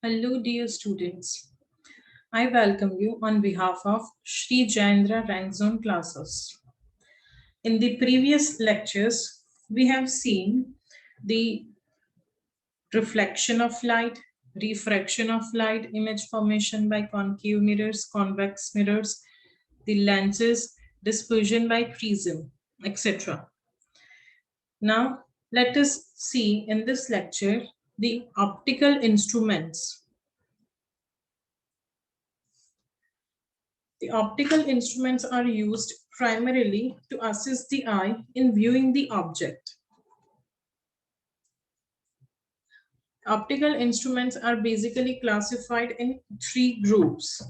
Hello, dear students. I welcome you on behalf of Shri Jayendra Rank Zone classes. In the previous lectures, we have seen the reflection of light, refraction of light, image formation by concave mirrors, convex mirrors, the lenses, dispersion by prism, etc. Now, let us see in this lecture the optical instruments. The optical instruments are used primarily to assist the eye in viewing the object. Optical instruments are basically classified in three groups.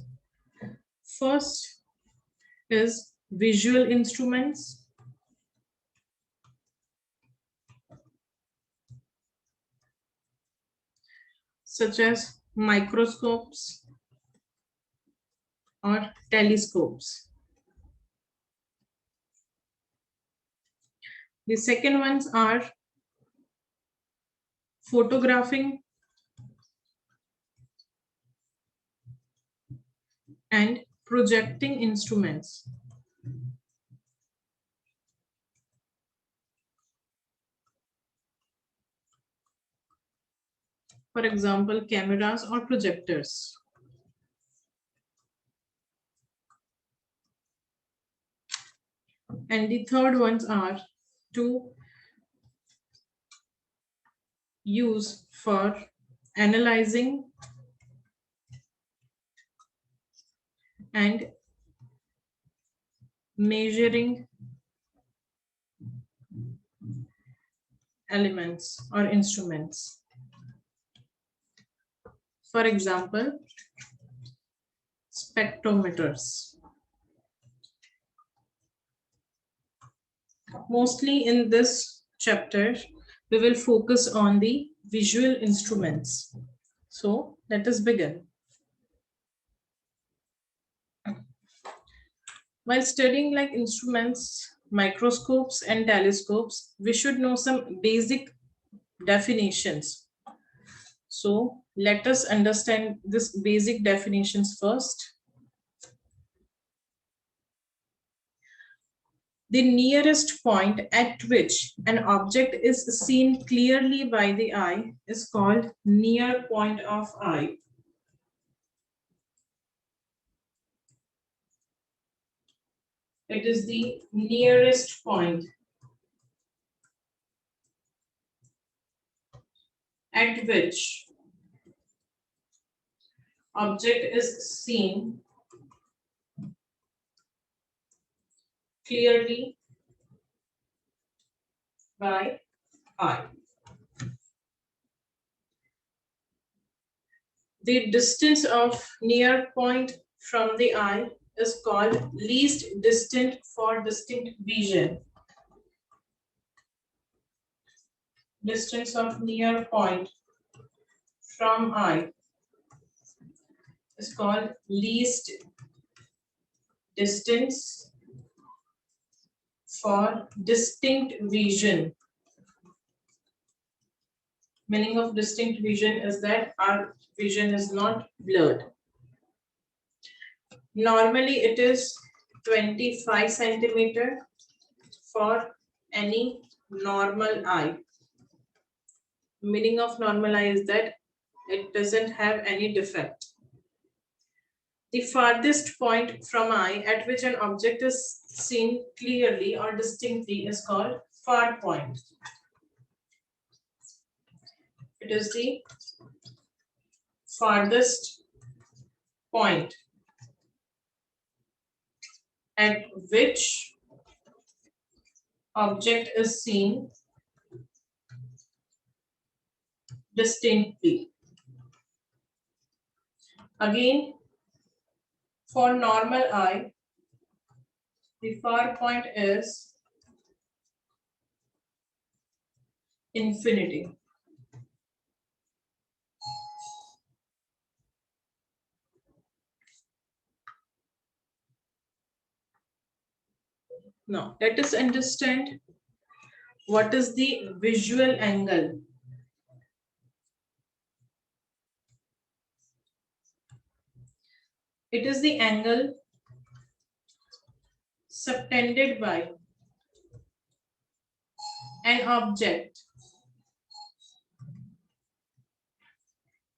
First is visual instruments. Such as microscopes or telescopes. The second ones are photographing and projecting instruments. For example, cameras or projectors. And the third ones are to use for analyzing and measuring elements or instruments. For example, spectrometers. Mostly in this chapter, we will focus on the visual instruments. So let us begin. While studying like instruments, microscopes and telescopes, we should know some basic definitions. So let us understand this basic definitions first. The nearest point at which an object is seen clearly by the eye is called near point of eye. It is the nearest point at which object is seen clearly by eye. The distance of near point from the eye is called least distant for distinct vision. Distance of near point from eye is called least distance for distinct vision. Meaning of distinct vision is that our vision is not blurred. Normally it is 25 centimeter for any normal eye. Meaning of normal eye is that it doesn't have any defect. The farthest point from eye at which an object is seen clearly or distinctly is called far point. It is the farthest point at which object is seen distinctly. Again, for normal eye, the far point is infinity. Now, let us understand what is the visual angle. It is the angle subtended by an object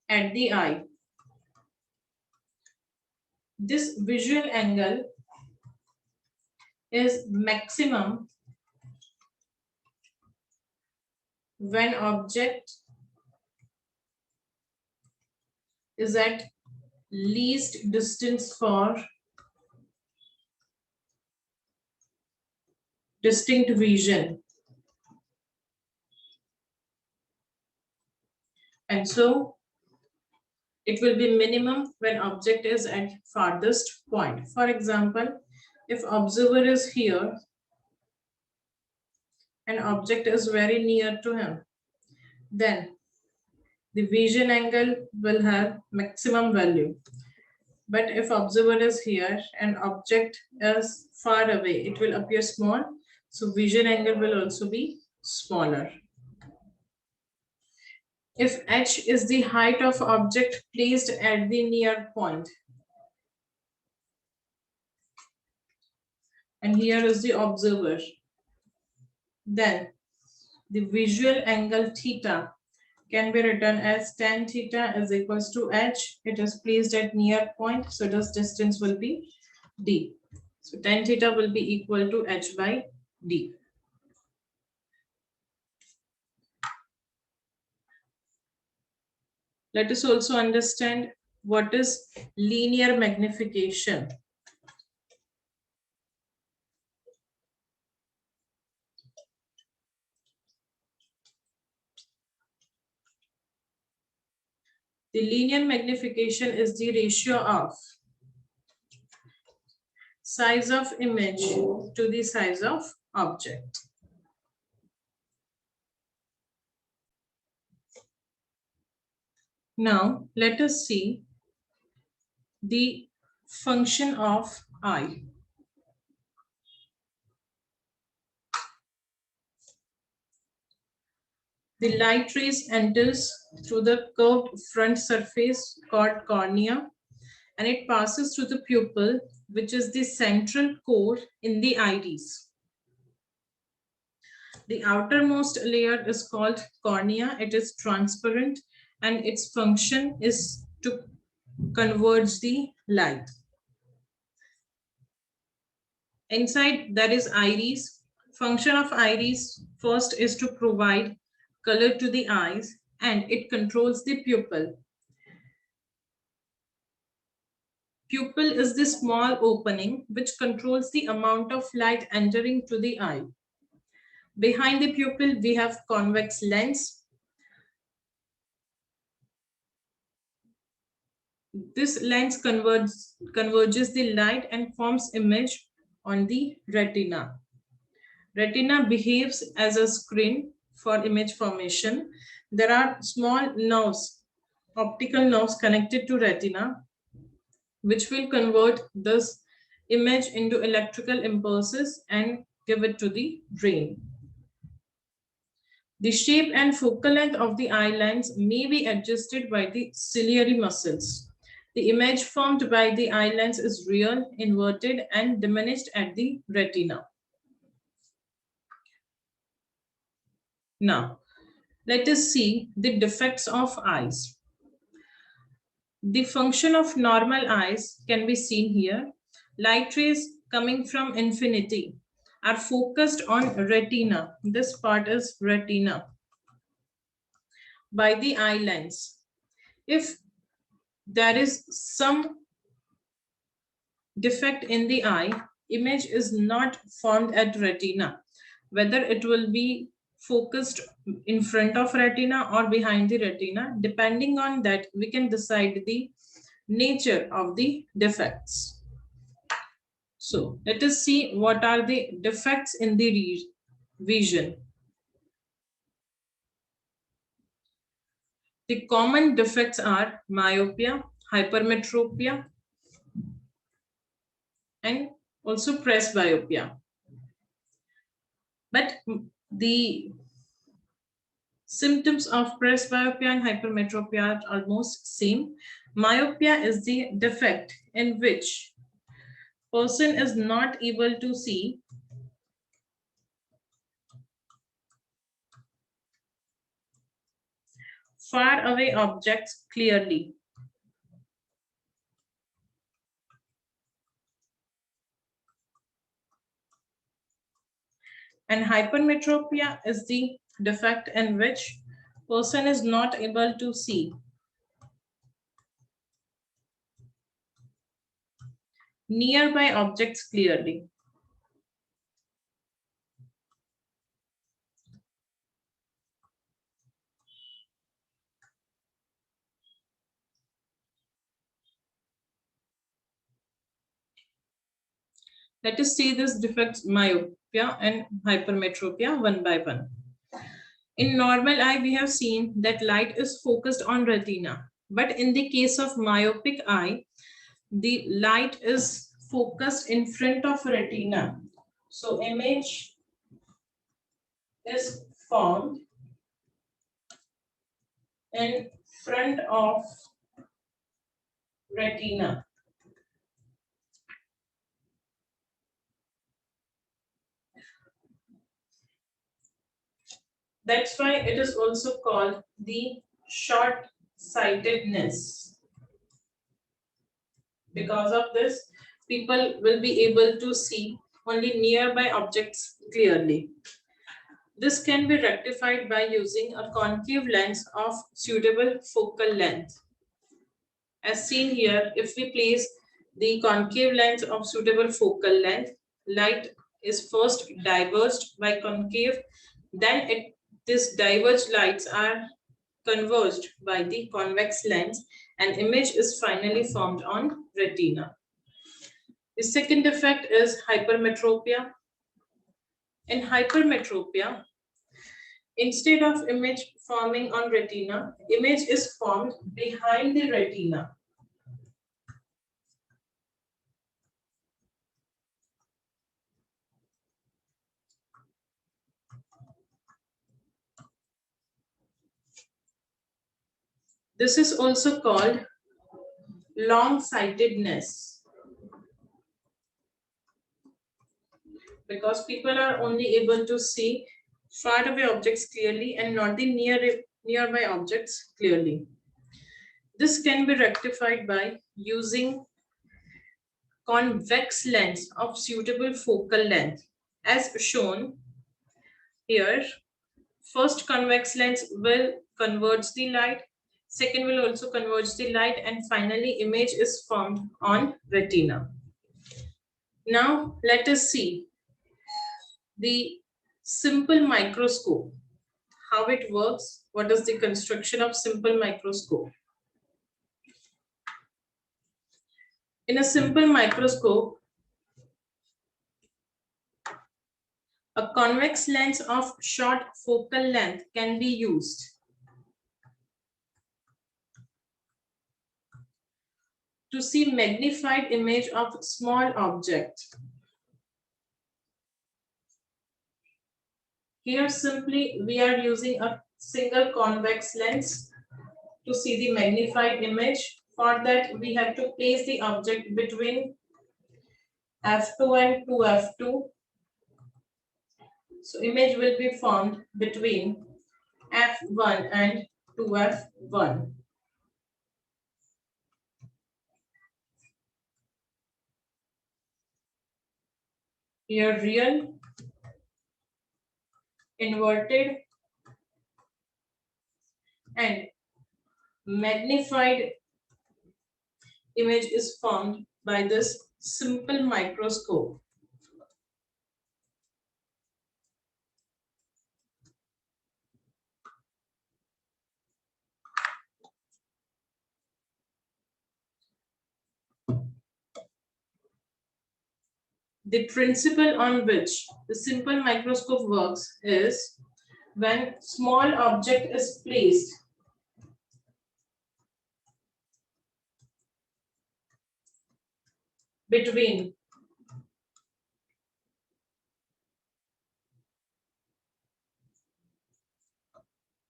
at the eye. This visual angle is maximum when object is at least distance for distinct vision. And so it will be minimum when object is at farthest point. For example, if observer is here and object is very near to him, then the vision angle will have maximum value. But if observer is here and object is far away, it will appear small. So vision angle will also be smaller. If h is the height of object placed at the near point, and here is the observer, then the visual angle theta can be written as tan theta is equals to h. It is placed at near point, so this distance will be d. So tan theta will be equal to h by d. Let us also understand what is linear magnification. The linear magnification is the ratio of size of image to the size of object. Now, let us see the function of eye. The light rays enters through the curved front surface called cornea, and it passes through the pupil, which is the central core in the iris. The outermost layer is called cornea. It is transparent and its function is to converge the light. Inside there is iris. Function of iris first is to provide color to the eyes and it controls the pupil. Pupil is the small opening which controls the amount of light entering to the eye. Behind the pupil, we have convex lens. This lens converges the light and forms image on the retina. Retina behaves as a screen for image formation. There are small nerves, optical nerves connected to retina, which will convert this image into electrical impulses and give it to the brain. The shape and focal length of the eye lens may be adjusted by the ciliary muscles. The image formed by the eye lens is real, inverted, and diminished at the retina. Now, let us see the defects of eyes. The function of normal eyes can be seen here. Light rays coming from infinity are focused on retina. This part is retina by the eye lens. If there is some defect in the eye, image is not formed at retina. Whether it will be focused in front of retina or behind the retina, depending on that, we can decide the nature of the defects. So let us see what are the defects in the vision. The common defects are myopia, hypermetropia, and also presbyopia. But the symptoms of presbyopia and hypermetropia are almost same. Myopia is the defect in which person is not able to see far away objects clearly. And hypermetropia is the defect in which person is not able to see nearby objects clearly. Let us see this defects myopia and hypermetropia one by one. In normal eye, we have seen that light is focused on retina. But in the case of myopic eye, the light is focused in front of retina. So image is formed in front of retina. That's why it is also called the short-sightedness. Because of this, people will be able to see only nearby objects clearly. This can be rectified by using a concave lens of suitable focal length. As seen here, if we place the concave lens of suitable focal length, light is first diverged by concave, then this diverged lights are converged by the convex lens and image is finally formed on retina. The second defect is hypermetropia. In hypermetropia, instead of image forming on retina, image is formed behind the retina. This is also called long-sightedness because people are only able to see far away objects clearly and not the nearby objects clearly. This can be rectified by using convex lens of suitable focal length. As shown here, first convex lens will converge the light, second will also converge the light, and finally image is formed on retina. Now let us see the simple microscope, how it works, what is the construction of simple microscope. In a simple microscope, a convex lens of short focal length can be used. To see magnified image of small object. Here simply we are using a single convex lens to see the magnified image. For that we have to place the object between f2 and 2f2. So image will be formed between f1 and 2f1. Here real, inverted and magnified image is formed by this simple microscope. The principle on which the simple microscope works is when small object is placed between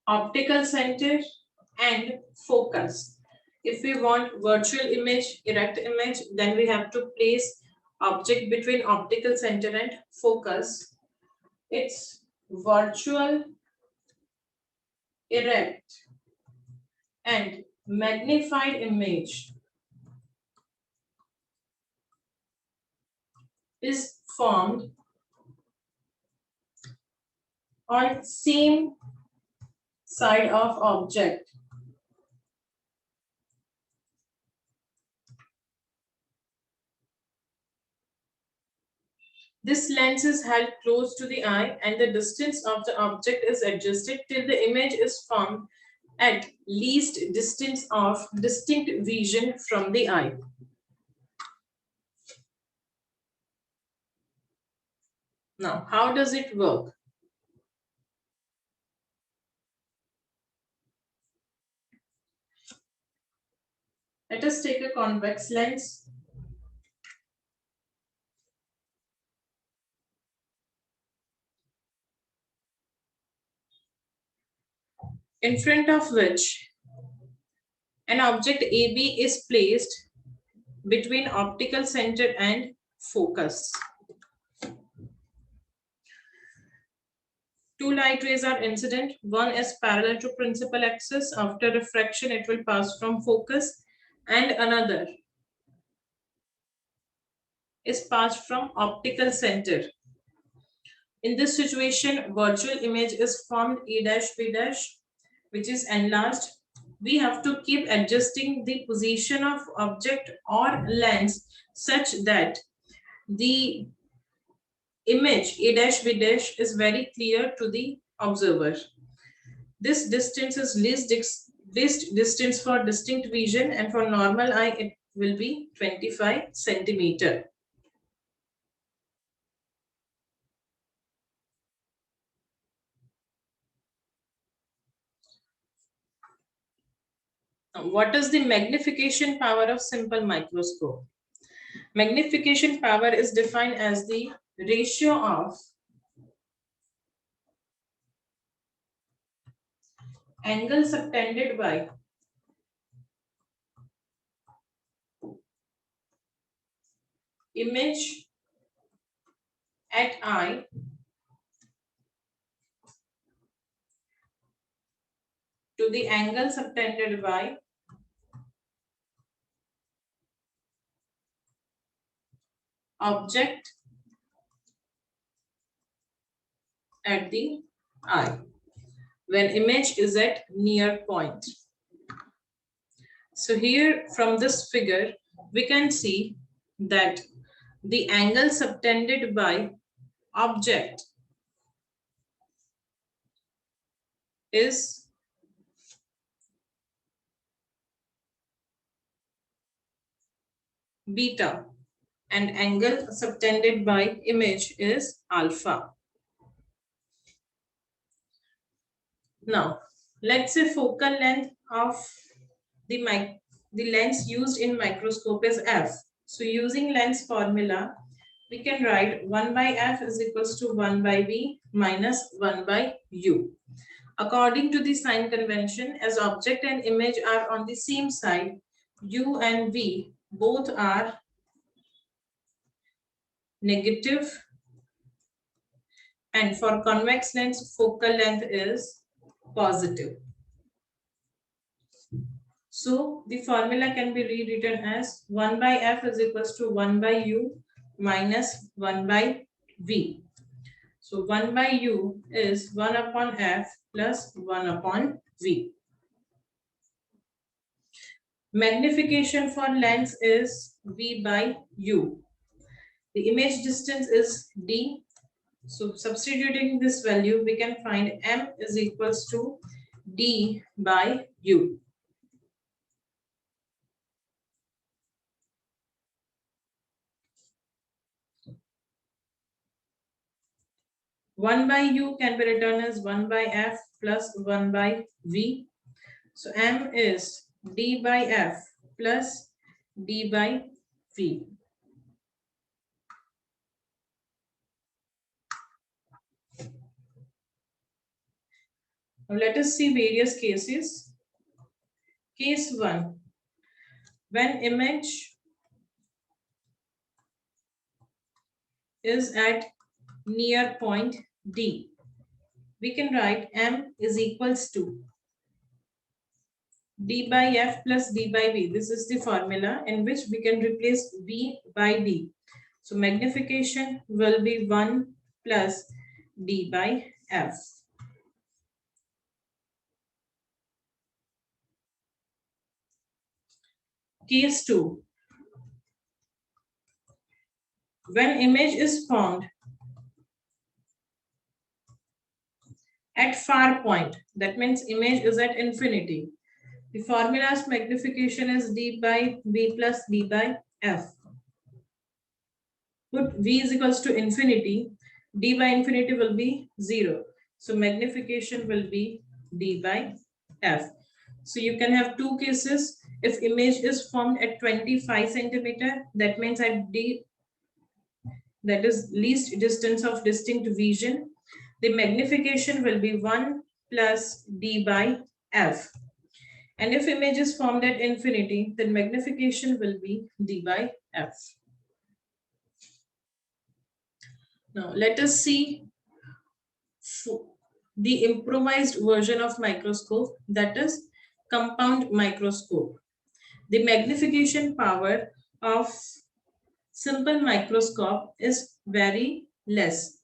optical center and focus. If we want virtual image, erect image, then we have to place object between optical center and focus. It's virtual, erect, and magnified image is formed on same side of object. This lens is held close to the eye and the distance of the object is adjusted till the image is formed at least distance of distinct vision from the eye. Now, how does it work? Let us take a convex lens. In front of which an object AB is placed between optical center and focus. Two light rays are incident. One is parallel to principal axis. After refraction, it will pass from focus, and another is passed from optical center. In this situation, virtual image is formed A dash B dash, which is enlarged. We have to keep adjusting the position of object or lens such that the image A dash B dash is very clear to the observer. This distance is least distance for distinct vision, and for normal eye it will be 25 centimeter. Now, what is the magnification power of simple microscope? Magnification power is defined as the ratio of angle subtended by image at eye to the angle subtended by object at the eye when image is at near point. So here from this figure, we can see that the angle subtended by object is beta and angle subtended by image is alpha. Now, let's say focal length of the lens used in microscope is f. So using lens formula, we can write 1 by f is equals to 1 by v minus 1 by u. According to the sign convention, as object and image are on the same side, u and v both are negative, and for convex lens, focal length is positive. So the formula can be rewritten as 1 by f is equals to 1 by u minus 1 by v. So 1 by u is 1 upon f plus 1 upon v. Magnification for lens is v by u. The image distance is d. So substituting this value, we can find m is equals to d by u. 1 by u can be written as 1 by f plus 1 by v. So m is d by f plus d by v. Now let us see various cases. Case 1. When image is at near point D, we can write M is equals to D by F plus D by V. This is the formula in which we can replace V by D. So magnification will be 1 plus D by F. Case 2. When image is formed at far point, that means image is at infinity. The formula's magnification is D by V plus D by F. Put V is equals to infinity, D by infinity will be 0. So magnification will be D by F. So you can have two cases. If image is formed at 25 centimeter, that means at D, that is least distance of distinct vision, the magnification will be 1 plus D by F. And if image is formed at infinity, then magnification will be D by F. Now let us see the improvised version of microscope, that is compound microscope. The magnification power of simple microscope is very less.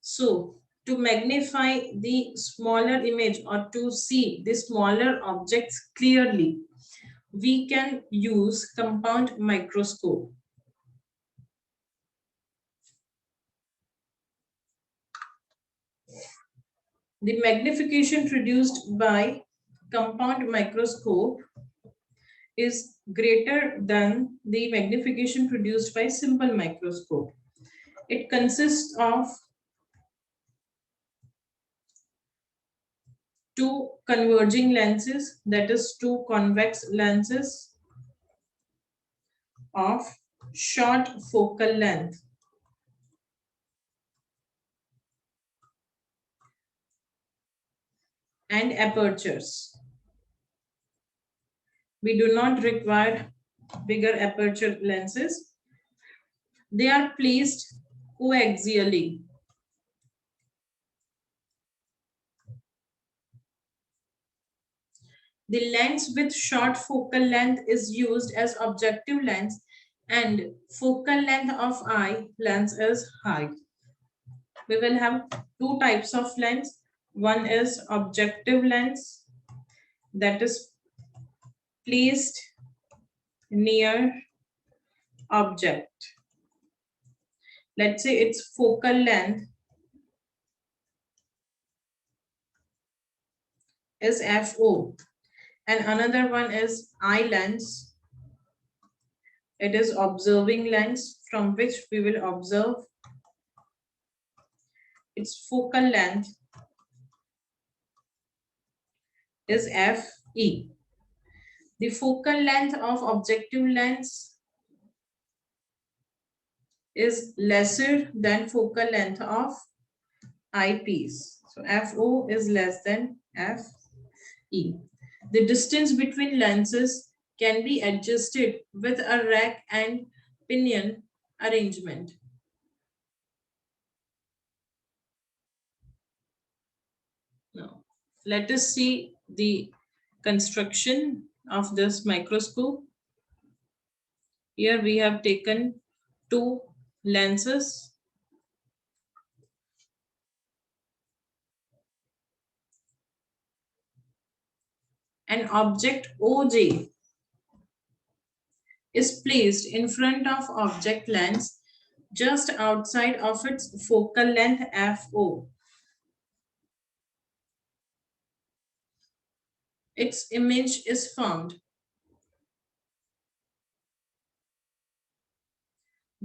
So to magnify the smaller image or to see the smaller objects clearly, we can use compound microscope. The magnification produced by compound microscope is greater than the magnification produced by simple microscope. It consists of two converging lenses, that is two convex lenses of short focal length and apertures. We do not require bigger aperture lenses. They are placed coaxially. The lens with short focal length is used as objective lens and focal length of eye lens is high. We will have two types of lens. One is objective lens, that is placed near object. Let's say its focal length is FO, and another one is eye lens. It is observing lens from which we will observe. Its focal length is FE. The focal length of objective lens is lesser than focal length of eyepiece. So FO is less than FE. The distance between lenses can be adjusted with a rack and pinion arrangement. Now, let us see the construction of this microscope. Here we have taken two lenses. An object OJ is placed in front of object lens just outside of its focal length FO. Its image is formed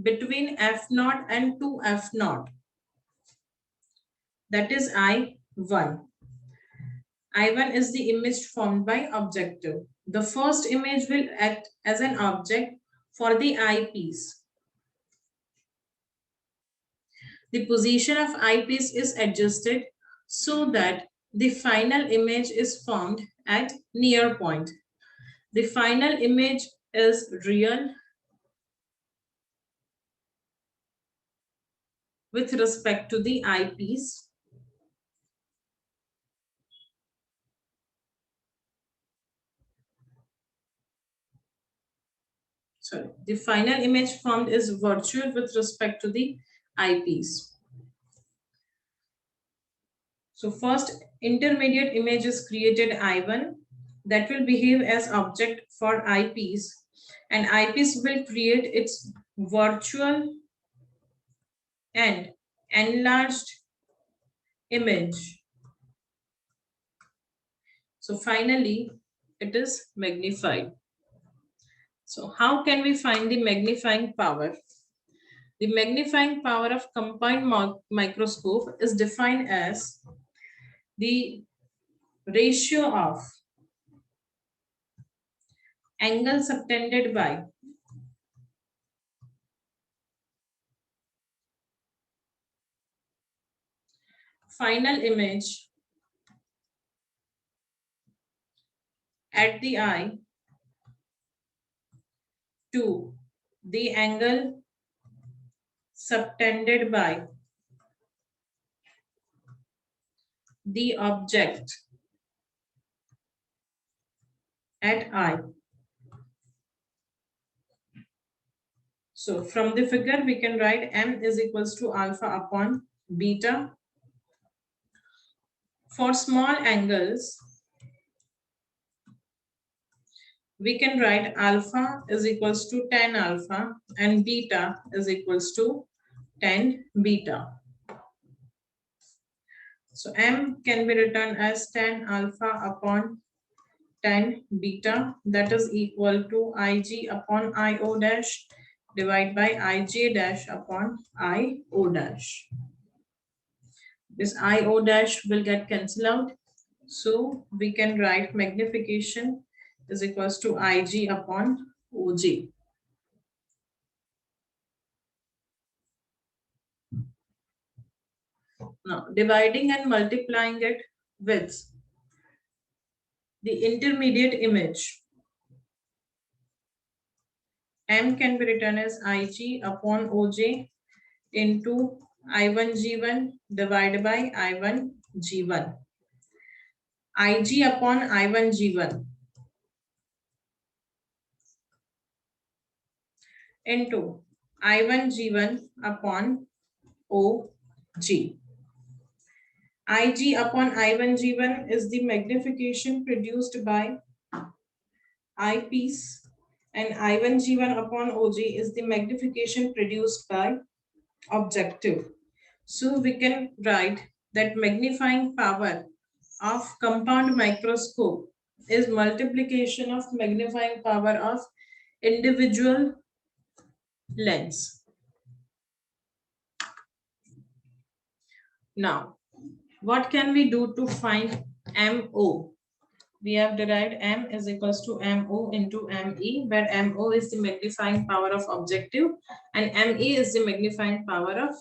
between F0 and 2F0. That is I1. I1 is the image formed by objective. The first image will act as an object for the eyepiece. The position of eyepiece is adjusted so that the final image is formed at near point. The final image is real with respect to the eyepiece. Sorry, the final image formed is virtual with respect to the eyepiece. So first intermediate image is created I1 that will behave as object for eyepiece, and eyepiece will create its virtual and enlarged image. So finally it is magnified. So how can we find the magnifying power? The magnifying power of combined microscope is defined as the ratio of angle subtended by final image at the eye to the angle subtended by the object at eye. So from the figure we can write m is equals to alpha upon beta. For small angles we can write alpha is equals to tan alpha and beta is equals to tan beta. So m can be written as tan alpha upon tan beta, that is equal to Ig upon Io dash divided by Ij dash upon Io dash. This Io dash will get cancelled out. So we can write magnification is equals to Ig upon Oj. Now dividing and multiplying it with the intermediate image, m can be written as Ig upon Oj into I1G1 divided by I1G1. Ig upon I1G1 into I1G1 upon OG. Ig upon I1G1 is the magnification produced by eyepiece, and I1G1 upon OG is the magnification produced by objective. So we can write that magnifying power of compound microscope is multiplication of magnifying power of individual lens. Now, what can we do to find MO? We have derived M is equals to MO into ME, where MO is the magnifying power of objective and ME is the magnifying power of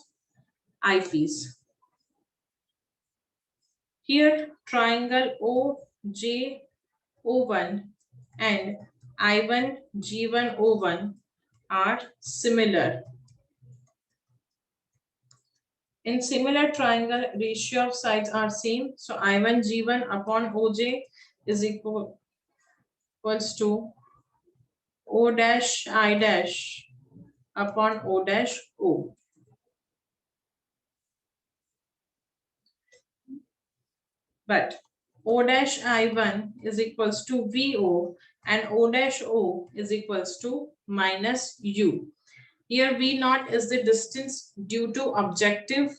eyepiece. Here, triangle OJO1 and I1G1O1 are similar. In similar triangle, ratio of sides are same. So I1G1 upon OJ is equals to O dash I dash upon O dash O. But O dash I1 is equals to VO and O dash O is equals to minus U. Here V naught is the distance due to objective,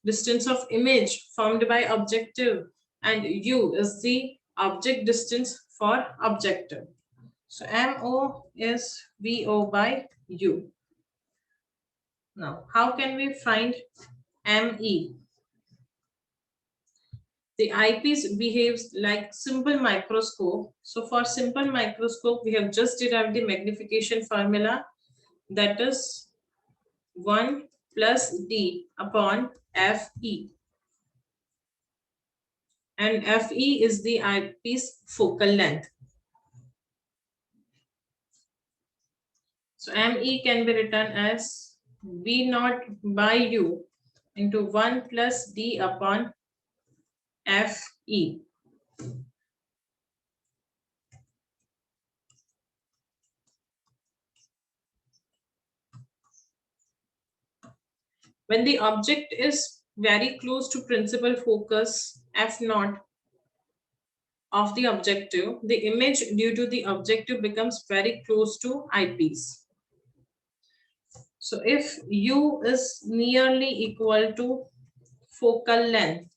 distance of image formed by objective, and U is the object distance for objective. So MO is VO by U. Now, how can we find ME? The eyepiece behaves like simple microscope. So for simple microscope, we have just derived the magnification formula, that is 1 plus D upon FE. And FE is the eyepiece focal length. So ME can be written as V naught by U into 1 plus D upon FE. When the object is very close to principal focus F naught of the objective, the image due to the objective becomes very close to eyepiece. So if U is nearly equal to focal length,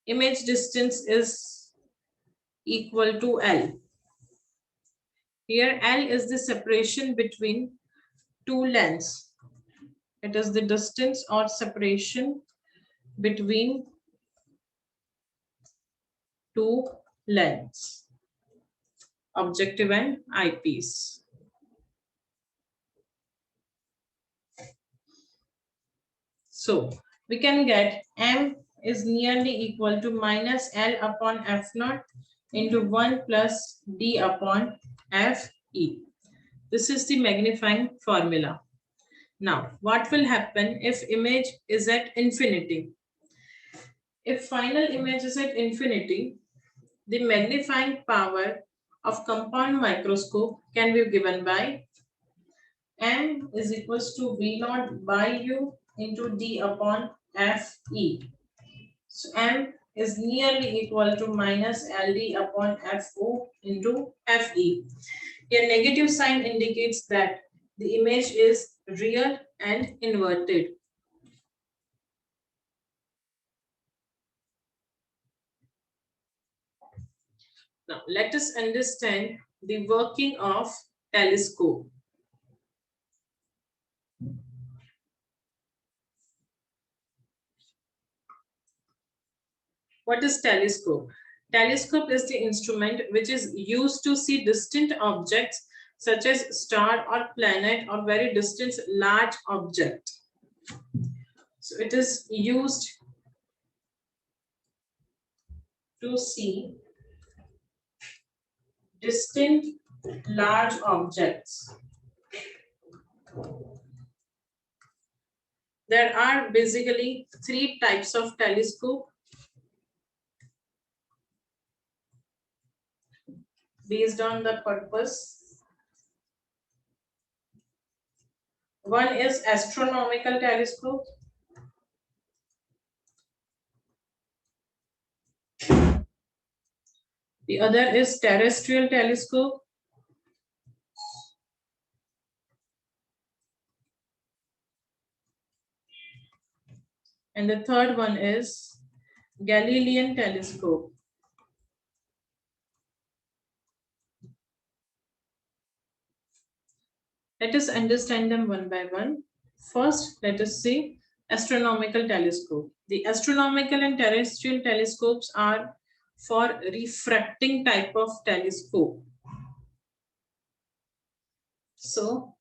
image distance is equal to L. Here L is the separation between two lengths. It is the distance or separation between two lengths, objective and eyepiece. So we can get M is nearly equal to minus L upon F naught into 1 plus D upon F E. This is the magnifying formula. Now, what will happen if image is at infinity? If final image is at infinity, the magnifying power of compound microscope can be given by M is equals to V naught by U into D upon Fe. So M is nearly equal to minus LD upon Fo into Fe. Here negative sign indicates that the image is real and inverted. Now let us understand the working of telescope. What is telescope? Telescope is the instrument which is used to see distant objects such as star or planet or very distant large object. So it is used to see distant large objects. There are basically three types of telescope based on the purpose. One is astronomical telescope. The other is terrestrial telescope. And the third one is Galilean telescope. Let us understand them one by one. First, let us see astronomical telescope. The astronomical and terrestrial telescopes are for refracting type of telescope. So,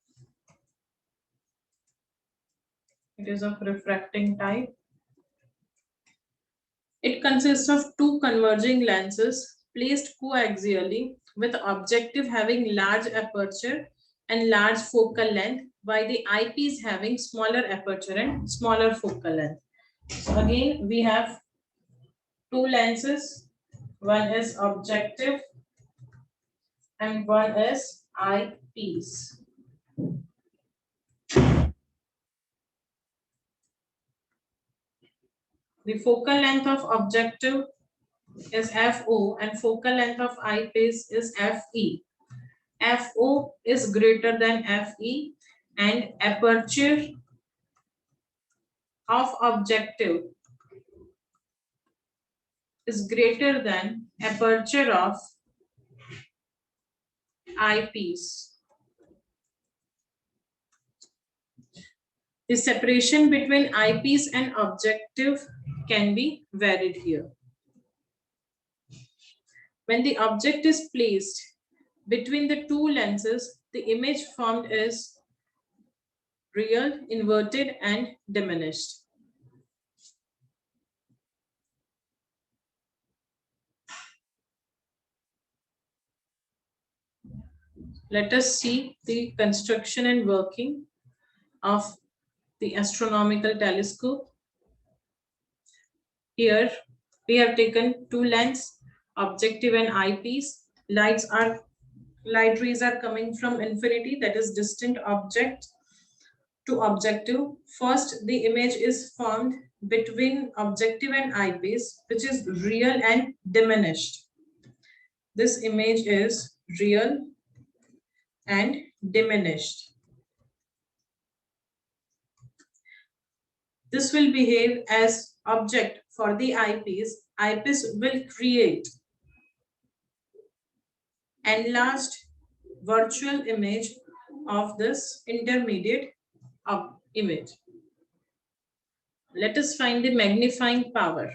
it is of refracting type. It consists of two converging lenses placed coaxially with objective having large aperture and large focal length, while the eyepiece having smaller aperture and smaller focal length. So again, we have two lenses. One is objective and one is eyepiece. The focal length of objective is FO and focal length of eyepiece is FE. FO is greater than FE and aperture of objective is greater than aperture of eyepiece. The separation between eyepiece and objective can be varied here. When the object is placed between the two lenses, the image formed is real, inverted, and diminished. Let us see the construction and working of the astronomical telescope. Here we have taken two lenses, objective and eyepiece. Light rays are coming from infinity, that is distant object to objective. First, the image is formed between objective and eyepiece, which is real and diminished. This image is real and diminished. This will behave as object for the eyepiece. Eyepiece will create enlarged virtual image of this intermediate image. Let us find the magnifying power.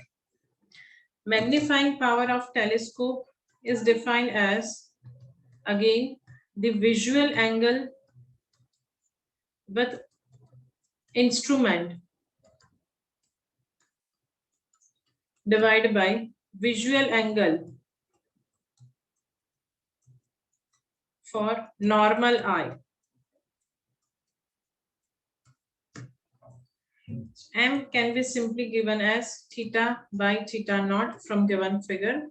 Magnifying power of telescope is defined as, again, the visual angle with instrument divided by visual angle for normal eye. M can be simply given as theta by theta naught from given figure.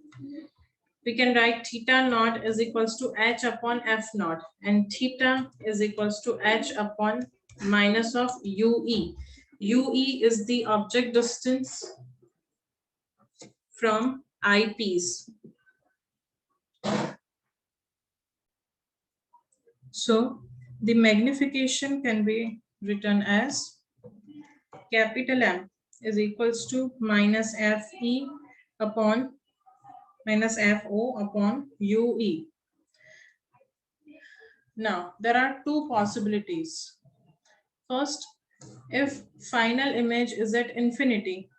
We can write theta naught is equals to h upon f naught, and theta is equals to h upon minus of ue. Ue is the object distance from eyepiece. So the magnification can be written as capital M is equals to minus Fe upon minus Fo upon Ue. Now, there are two possibilities. First, if final image is at infinity,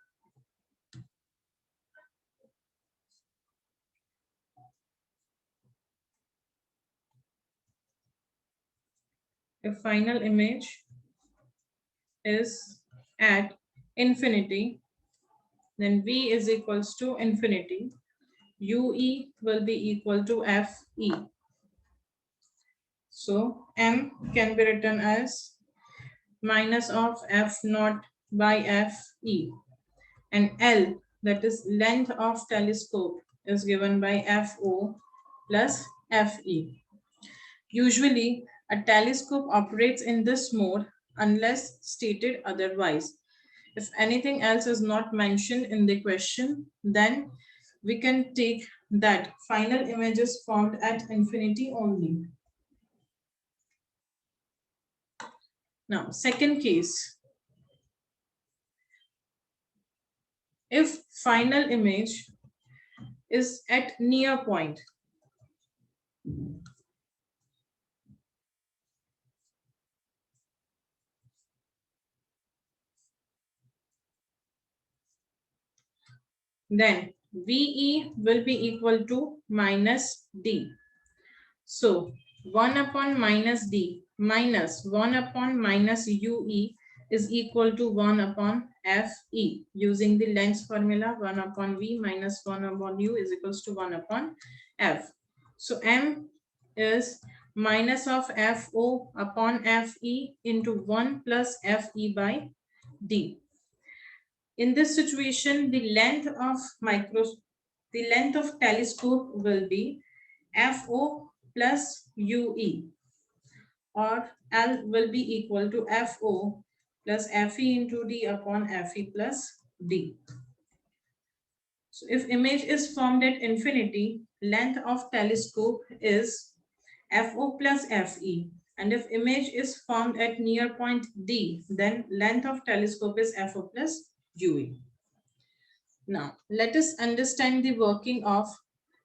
if final image is at infinity, then V is equals to infinity. Ue will be equal to Fe. So M can be written as minus of F naught by Fe, and L, that is length of telescope, is given by Fo plus Fe. Usually a telescope operates in this mode unless stated otherwise. If anything else is not mentioned in the question, then we can take that final image is formed at infinity only. Now, second case, if final image is at near point, then VE will be equal to minus D. So 1 upon minus D minus 1 upon minus UE is equal to 1 upon FE. Using the length formula, 1 upon V minus 1 upon U is equals to 1 upon F. So M is minus of FO upon FE into 1 plus FE by D. In this situation, the length of telescope will be Fo plus UE, or L will be equal to Fo plus Fe into D upon Fe plus D. So if image is formed at infinity, length of telescope is Fo plus Fe. And if image is formed at near point D, then length of telescope is Fo plus UE. Now, let us understand the working of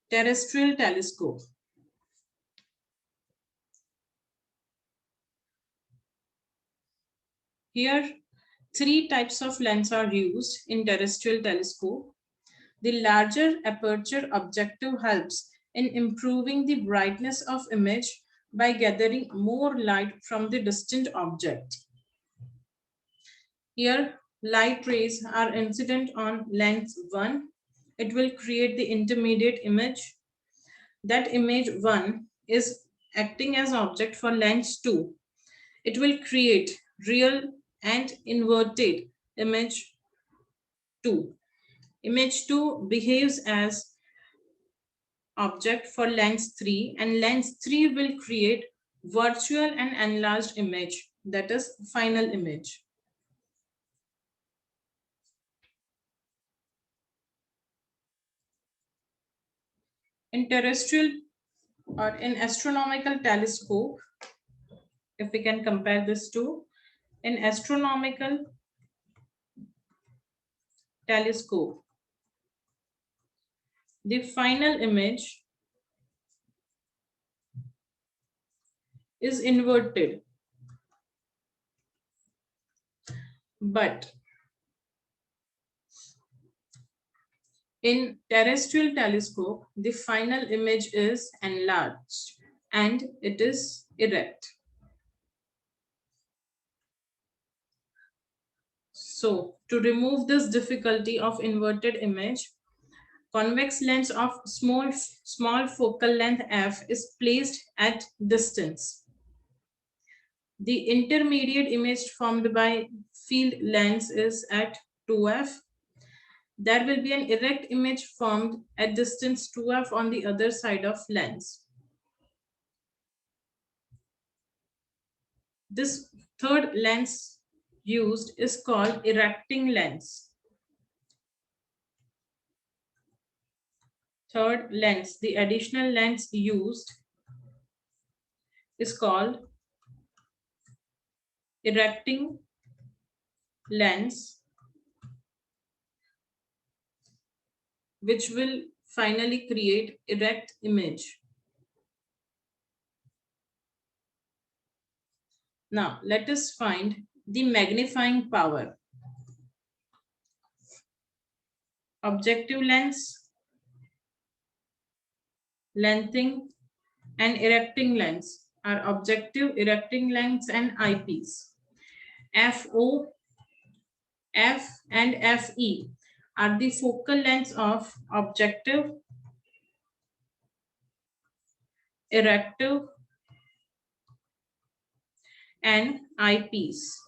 terrestrial telescope. Here, three types of lens are used in terrestrial telescope. The larger aperture objective helps in improving the brightness of image by gathering more light from the distant object. Here, light rays are incident on lens 1. It will create the intermediate image. That image 1 is acting as object for lens 2. It will create real and inverted image 2. Image 2 behaves as object for lens 3, and lens 3 will create virtual and enlarged image, that is final image. In terrestrial or in astronomical telescope, if we can compare this to, in astronomical telescope, the final image is inverted, but in terrestrial telescope, the final image is enlarged and it is erect. So to remove this difficulty of inverted image, convex lens of small focal length f is placed at distance. The intermediate image formed by field lens is at 2f. There will be an erect image formed at distance 2f on the other side of lens. This third lens used is called erecting lens. Third lens, the additional lens used is called erecting lens, which will finally create erect image. Now let us find the magnifying power. Objective lens, lengthening and erecting lens are objective, erecting lens and eyepiece. FO, F and FE are the focal lengths of objective, erective and eyepiece.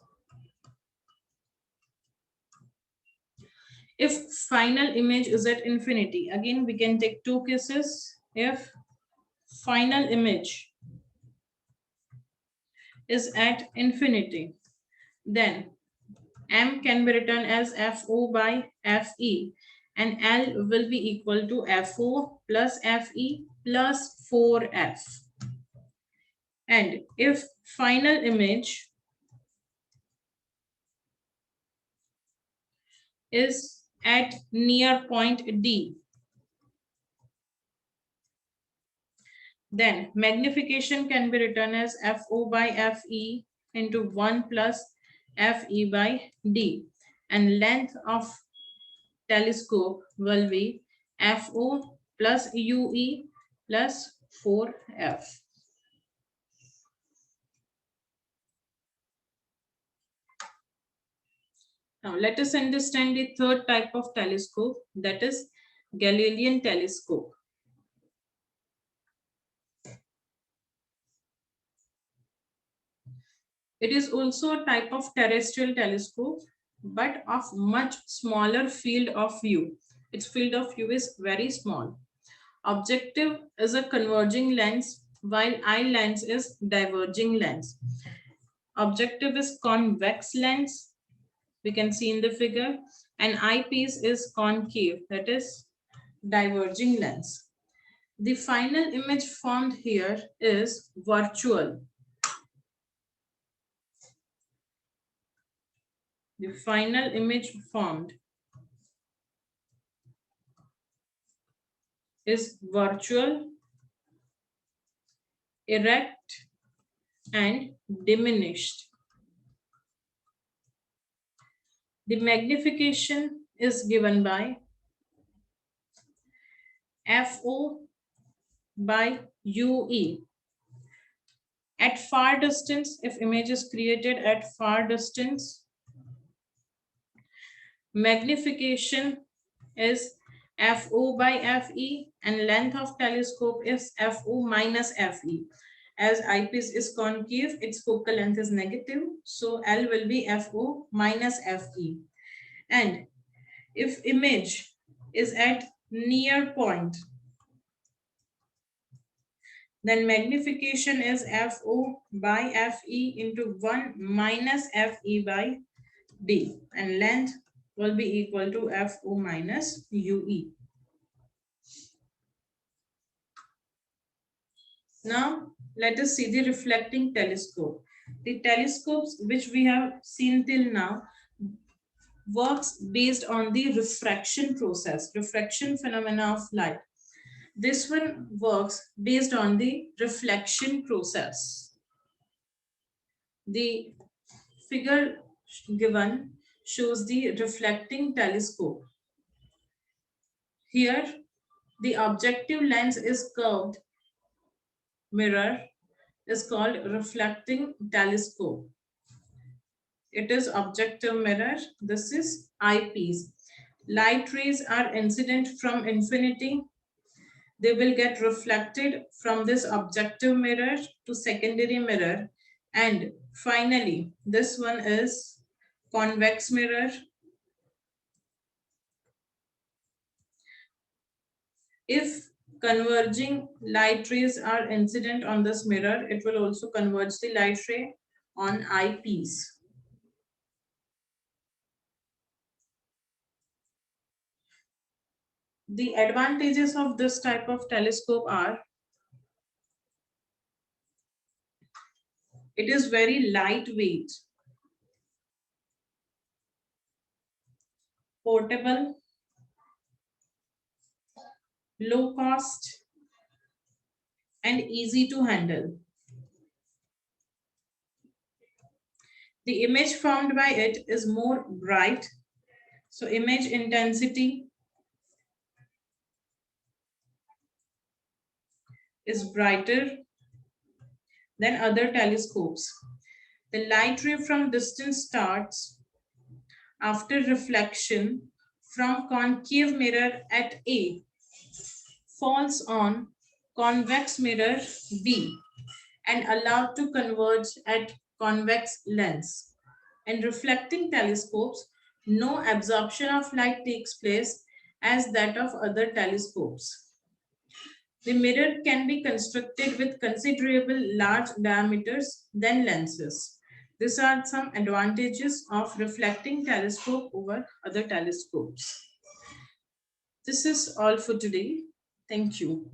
If final image is at infinity, again we can take two cases. If final image is at infinity, then M can be written as FO by FE and L will be equal to FO plus FE plus 4F. And if final image is at near point D, then magnification can be written as FO by FE into 1 plus FE by D, and length of telescope will be FO plus UE plus 4F. Now let us understand the third type of telescope, that is Galilean telescope. It is also a type of terrestrial telescope, but of much smaller field of view. Its field of view is very small. Objective is a converging lens, while eye lens is diverging lens. Objective is convex lens, we can see in the figure, and eyepiece is concave, that is diverging lens. The final image formed here is virtual. The final image formed is virtual, erect, and diminished. The magnification is given by FO by UE. At far distance, if image is created at far distance, magnification is FO by FE and length of telescope is FO minus FE. As eyepiece is concave, its focal length is negative. So L will be FO minus FE. And if image is at near point, then magnification is FO by FE into 1 minus FE by D. And length will be equal to FO minus UE. Now, let us see the reflecting telescope. The telescopes which we have seen till now works based on the refraction process, refraction phenomena of light. This one works based on the reflection process. The figure given shows the reflecting telescope. Here, the objective lens is curved mirror is called reflecting telescope. It is objective mirror. This is eyepiece. Light rays are incident from infinity. They will get reflected from this objective mirror to secondary mirror. And finally, this one is convex mirror. If converging light rays are incident on this mirror, it will also converge the light ray on eyepiece. The advantages of this type of telescope are it is very lightweight, portable, low cost, and easy to handle. The image formed by it is more bright, so image intensity is brighter than other telescopes. The light ray from distance starts after reflection from concave mirror at A, falls on convex mirror B, and allowed to converge at convex lens. In reflecting telescopes, no absorption of light takes place as that of other telescopes. The mirror can be constructed with considerable large diameters than lenses. These are some advantages of reflecting telescope over other telescopes. This is all for today. Thank you.